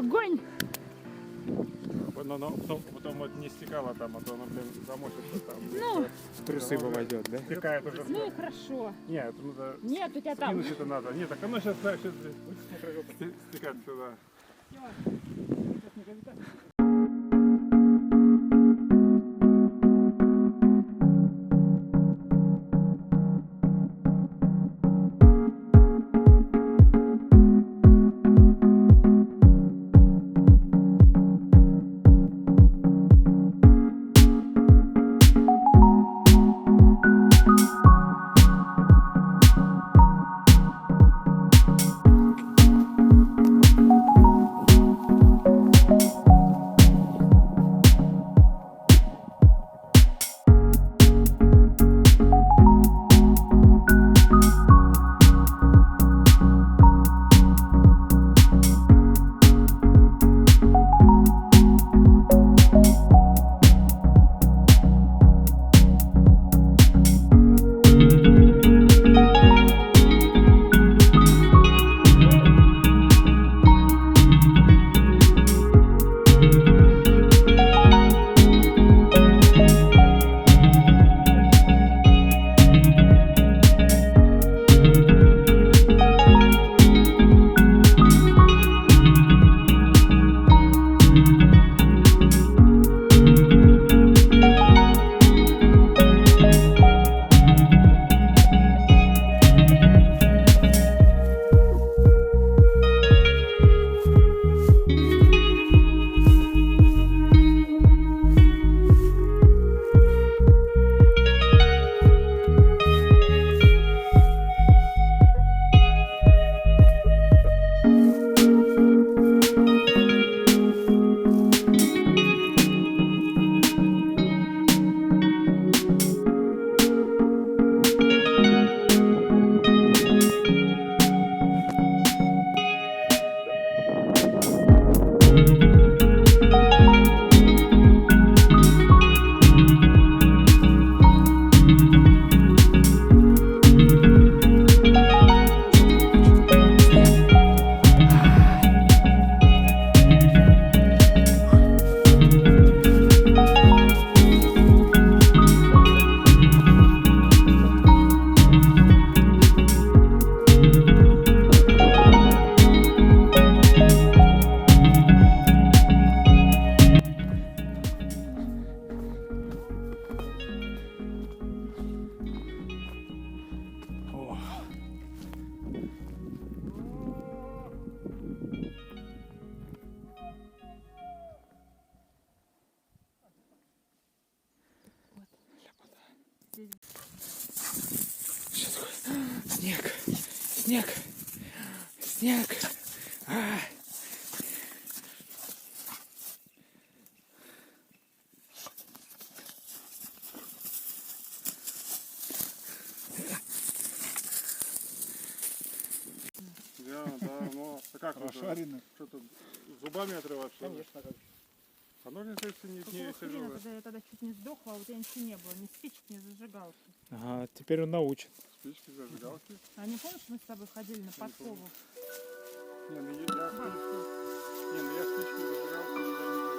Огонь! Потом вот не стекало там, а то оно, блин, замочится там. Ну, Трусы попадет, да? Стекает уже. ну и хорошо. Нет, это надо... Нет, у тебя там. Скинуть это надо. Нет, так оно сейчас стекает сюда. Снег, снег, снег. Да, но как Прошарено. что тут зубами отрывать? Конечно, как. А ножницы кажется, не тяжелые. Когда я тогда чуть не сдохла, а у тебя ничего не было, ни спичек, ни зажигалки. Ага, теперь он научен. Спички, зажигалки. А не помнишь, мы с тобой ходили на подкову? Не, ну я спички, зажигалки не знаю.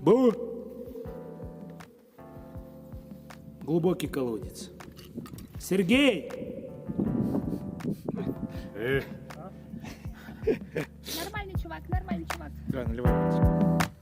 Бу! Глубокий колодец. Сергей! Нормальный чувак, нормальный чувак. Да, наливай.